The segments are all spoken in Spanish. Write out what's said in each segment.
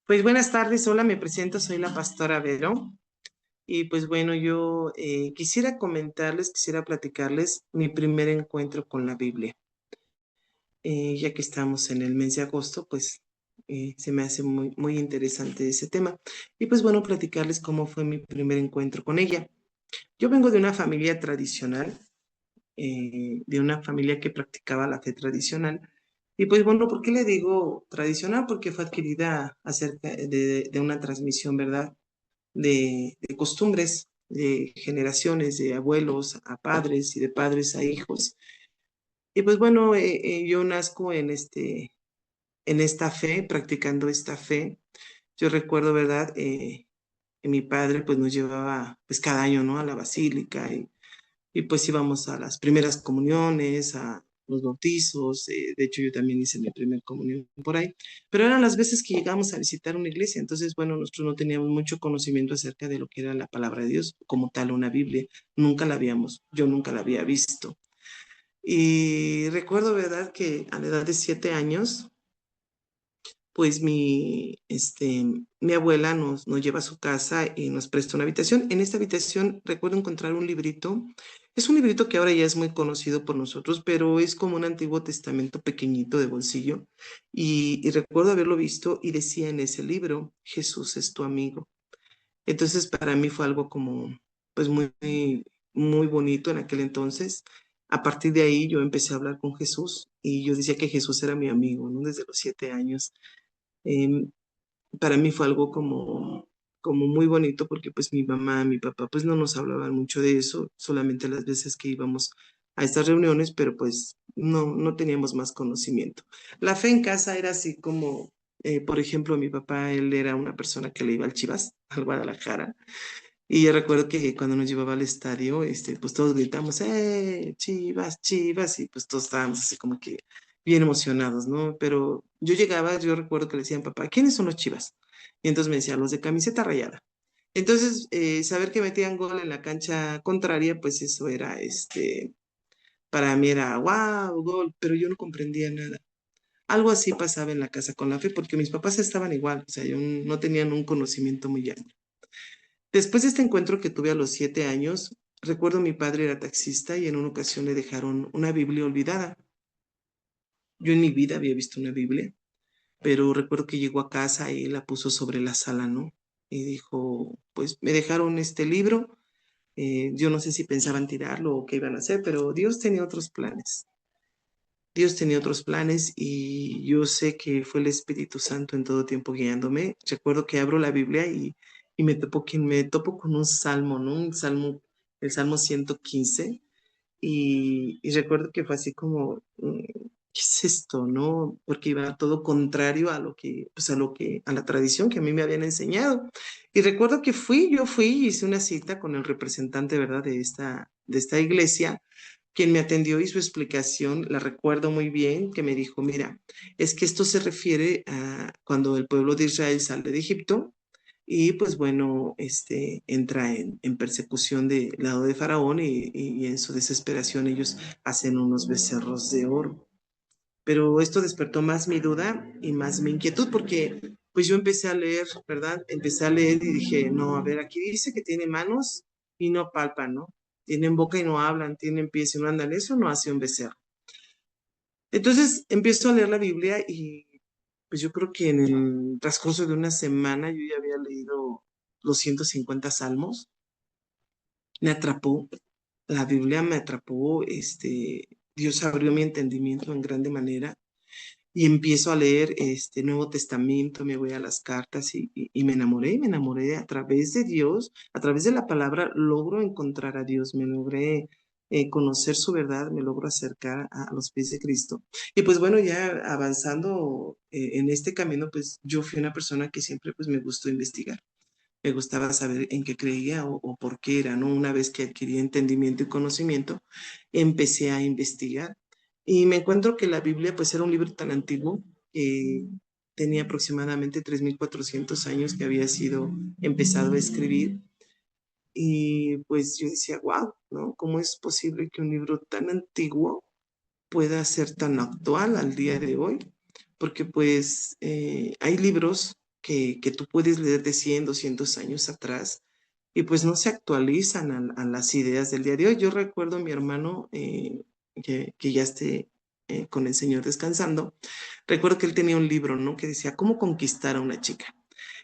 Pues buenas tardes, hola, me presento, soy la pastora Vero y pues bueno, yo quisiera comentarles, quisiera platicarles mi primer encuentro con la Biblia. Ya que estamos en el mes de agosto, pues se me hace muy interesante ese tema. Y pues bueno, platicarles cómo fue mi primer encuentro con ella. Yo vengo de una familia tradicional, de una familia que practicaba la fe tradicional. Y pues bueno, ¿por qué le digo tradicional? Porque fue adquirida acerca de una transmisión, ¿verdad? De costumbres, de generaciones, de abuelos a padres y de padres a hijos. Y pues bueno, yo nazco en esta fe, practicando esta fe. Yo recuerdo, ¿verdad? Que mi padre pues nos llevaba pues cada año, ¿no? A la basílica y pues íbamos a las primeras comuniones, a los bautizos. De hecho, yo también hice mi primer comunión por ahí. Pero eran las veces que llegamos a visitar una iglesia. Entonces, bueno, nosotros no teníamos mucho conocimiento acerca de lo que era la palabra de Dios, como tal una Biblia. Nunca la habíamos, yo nunca la había visto. Y recuerdo, ¿verdad?, que a la edad de 7 años, pues mi abuela nos lleva a su casa y nos presta una habitación. En esta habitación recuerdo encontrar un librito. Es un librito que ahora ya es muy conocido por nosotros, pero es como un Antiguo Testamento pequeñito de bolsillo. Y recuerdo haberlo visto y decía en ese libro, Jesús es tu amigo. Entonces para mí fue algo como, pues muy bonito en aquel entonces. A partir de ahí yo empecé a hablar con Jesús y yo decía que Jesús era mi amigo, ¿no? Desde los 7 años. Em, para mí fue algo como muy bonito porque pues mi mamá, mi papá pues no nos hablaban mucho de eso, solamente las veces que íbamos a estas reuniones, pero pues no teníamos más conocimiento. La fe en casa era así como, por ejemplo, mi papá, él era una persona que le iba al Chivas, al Guadalajara, y yo recuerdo que cuando nos llevaba al estadio, pues todos gritamos, Chivas, Chivas! Y pues todos estábamos así como que bien emocionados, ¿no? Pero yo llegaba, yo recuerdo que le decían, papá, ¿quiénes son los Chivas? Y entonces me decía, los de camiseta rayada. Entonces, saber que metían gol en la cancha contraria, pues eso era, para mí era, wow, gol, pero yo no comprendía nada. Algo así pasaba en la casa con la fe, porque mis papás estaban igual, o sea, yo no tenían un conocimiento muy amplio. Después de este encuentro que tuve a los 7 años, recuerdo mi padre era taxista y en una ocasión le dejaron una Biblia olvidada. Yo en mi vida había visto una Biblia, pero recuerdo que llegó a casa y la puso sobre la sala, ¿no? Y dijo, pues me dejaron este libro, yo no sé si pensaban tirarlo o qué iban a hacer, pero Dios tenía otros planes. Dios tenía otros planes y yo sé que fue el Espíritu Santo en todo tiempo guiándome. Recuerdo que abro la Biblia y me topo con un salmo, ¿no? Un salmo, el Salmo 115. Y recuerdo que fue así como, ¿qué es esto, no? Porque iba todo contrario a lo que, pues a la tradición que a mí me habían enseñado. Y recuerdo que yo fui y hice una cita con el representante, ¿verdad?, de esta iglesia, quien me atendió y su explicación la recuerdo muy bien, que me dijo, mira, es que esto se refiere a cuando el pueblo de Israel sale de Egipto y pues bueno, entra en persecución del lado de Faraón y en su desesperación ellos hacen unos becerros de oro. Pero esto despertó más mi duda y más mi inquietud porque pues yo empecé a leer, ¿verdad? Empecé a leer y dije, no, a ver, aquí dice que tiene manos y no palpan, ¿no? Tienen boca y no hablan, tienen pies y no andan, eso no hace un becerro. Entonces empiezo a leer la Biblia y pues yo creo que en el transcurso de una semana yo ya había leído los 150 salmos. Me atrapó, la Biblia me atrapó, Dios abrió mi entendimiento en grande manera y empiezo a leer este Nuevo Testamento, me voy a las cartas y me enamoré a través de Dios, a través de la palabra logro encontrar a Dios, me logré conocer su verdad, me logro acercar a los pies de Cristo. Y pues bueno, ya avanzando en este camino, pues yo fui una persona que siempre pues me gustó investigar. Me gustaba saber en qué creía o por qué era, ¿no? Una vez que adquirí entendimiento y conocimiento, empecé a investigar y me encuentro que la Biblia pues era un libro tan antiguo que tenía aproximadamente 3.400 años que había sido empezado a escribir y pues yo decía, wow, ¿no? ¿Cómo es posible que un libro tan antiguo pueda ser tan actual al día de hoy? Porque pues hay libros que tú puedes leer de 100, 200 años atrás y pues no se actualizan a las ideas del día de hoy. Yo recuerdo a mi hermano que ya esté con el Señor descansando. Recuerdo que él tenía un libro, ¿no? Que decía, ¿cómo conquistar a una chica?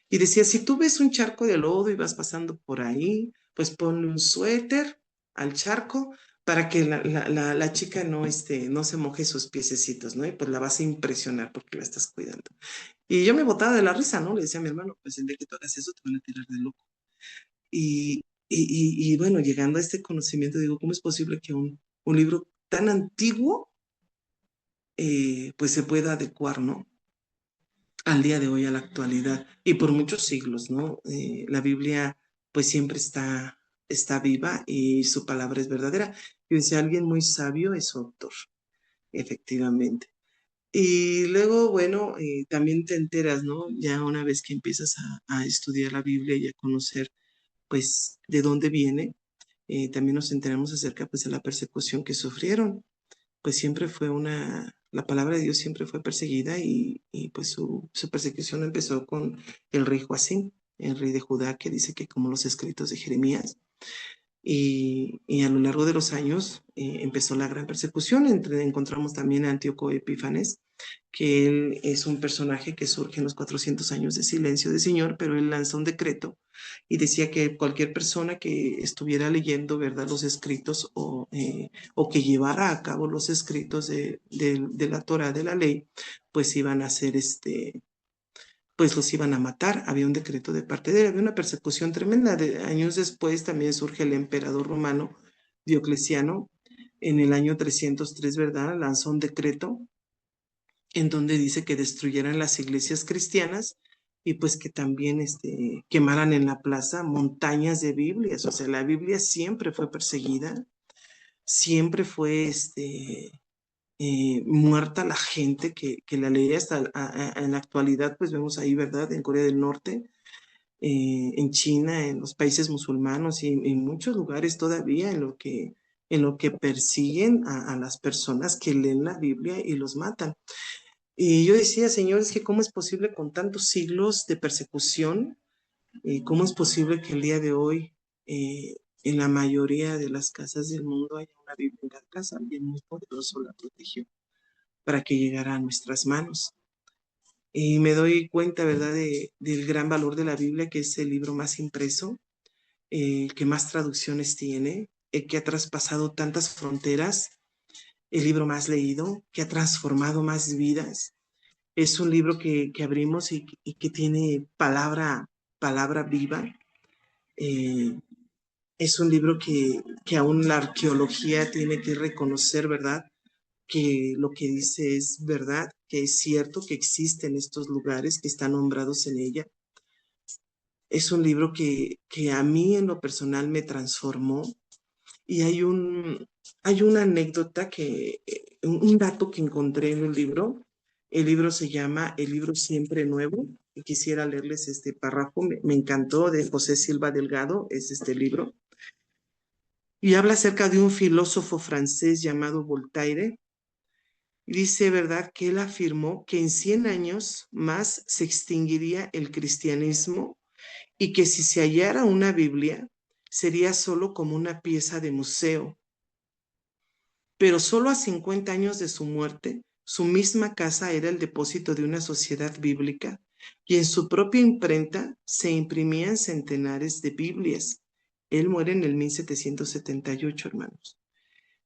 Y decía, si tú ves un charco de lodo y vas pasando por ahí, pues ponle un suéter al charco para que la chica no, no se moje sus piececitos, ¿no? Y pues la vas a impresionar porque la estás cuidando. Y yo me botaba de la risa, ¿no? Le decía a mi hermano, pues el día que tú hagas eso te van a tirar de loco. Y bueno, llegando a este conocimiento, digo, ¿cómo es posible que un libro tan antiguo, pues se pueda adecuar, ¿no? Al día de hoy, a la actualidad, y por muchos siglos, ¿no? La Biblia, pues siempre está viva y su palabra es verdadera. Yo decía, alguien muy sabio es su autor, efectivamente. Y luego, bueno, también te enteras, ¿no? Ya una vez que empiezas a estudiar la Biblia y a conocer, pues, de dónde viene, también nos enteramos acerca, pues, de la persecución que sufrieron. Pues siempre fue la palabra de Dios siempre fue perseguida y pues su persecución empezó con el rey Joacim, el rey de Judá, que dice que como los escritos de Jeremías. Y a lo largo de los años empezó la gran persecución. Encontramos también a Antíoco Epífanes, que él es un personaje que surge en los 400 años de silencio del Señor, pero él lanzó un decreto y decía que cualquier persona que estuviera leyendo, ¿verdad?, los escritos o que llevara a cabo los escritos de la Torah, de la ley, pues iban a ser pues los iban a matar. Había un decreto de parte de él, había una persecución tremenda. Años después también surge el emperador romano Diocleciano, en el año 303, ¿verdad? Lanzó un decreto en donde dice que destruyeran las iglesias cristianas y pues que también quemaran en la plaza montañas de Biblias. O sea, la Biblia siempre fue perseguida, siempre fue muerta la gente que la leía hasta en la actualidad, pues vemos ahí, ¿verdad? En Corea del Norte, en China, en los países musulmanos y en muchos lugares todavía en lo que persiguen a las personas que leen la Biblia y los matan. Y yo decía, Señor, es que cómo es posible con tantos siglos de persecución, cómo es posible que el día de hoy en la mayoría de las casas del mundo haya una Biblia en cada casa, alguien muy poderoso la protegió para que llegara a nuestras manos. Y me doy cuenta, ¿verdad?, del gran valor de la Biblia, que es el libro más impreso, que más traducciones tiene, que ha traspasado tantas fronteras, el libro más leído, que ha transformado más vidas. Es un libro que abrimos y que tiene palabra viva. Eh, es un libro que aún la arqueología tiene que reconocer, ¿verdad? Que lo que dice es verdad, que es cierto que existen estos lugares que están nombrados en ella. Es un libro que a mí en lo personal me transformó y hay una anécdota un dato que encontré en el libro. El libro se llama El libro siempre nuevo y quisiera leerles este párrafo. Me encantó, de José Silva Delgado, es este libro. Y habla acerca de un filósofo francés llamado Voltaire. Y dice, ¿verdad?, que él afirmó que en 100 años más se extinguiría el cristianismo y que si se hallara una Biblia sería solo como una pieza de museo. Pero solo a 50 años de su muerte, su misma casa era el depósito de una sociedad bíblica y en su propia imprenta se imprimían centenares de Biblias. Él muere en el 1778, hermanos.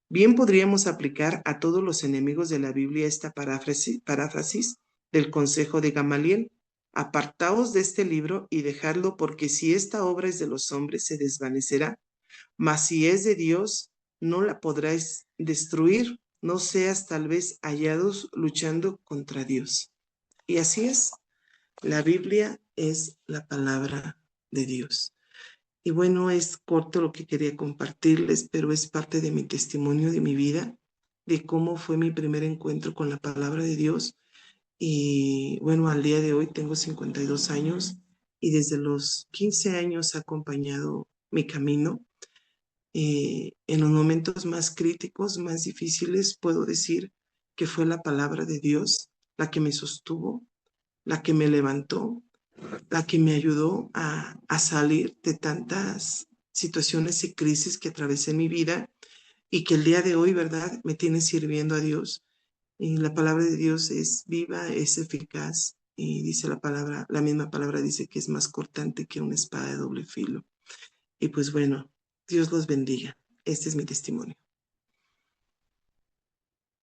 Bien podríamos aplicar a todos los enemigos de la Biblia esta paráfrasis del consejo de Gamaliel. Apartaos de este libro y dejadlo, porque si esta obra es de los hombres, se desvanecerá, mas si es de Dios, no la podráis destruir, no seas tal vez hallados luchando contra Dios. Y así es, la Biblia es la palabra de Dios. Y bueno, es corto lo que quería compartirles, pero es parte de mi testimonio, de mi vida, de cómo fue mi primer encuentro con la palabra de Dios. Y bueno, al día de hoy tengo 52 años y desde los 15 años ha acompañado mi camino. En los momentos más críticos, más difíciles, puedo decir que fue la palabra de Dios la que me sostuvo, la que me levantó la que me ayudó a salir de tantas situaciones y crisis que atravesé en mi vida y que el día de hoy, ¿verdad?, me tiene sirviendo a Dios. Y la palabra de Dios es viva, es eficaz y dice la palabra, la misma palabra dice que es más cortante que una espada de doble filo. Y pues bueno, Dios los bendiga. Este es mi testimonio.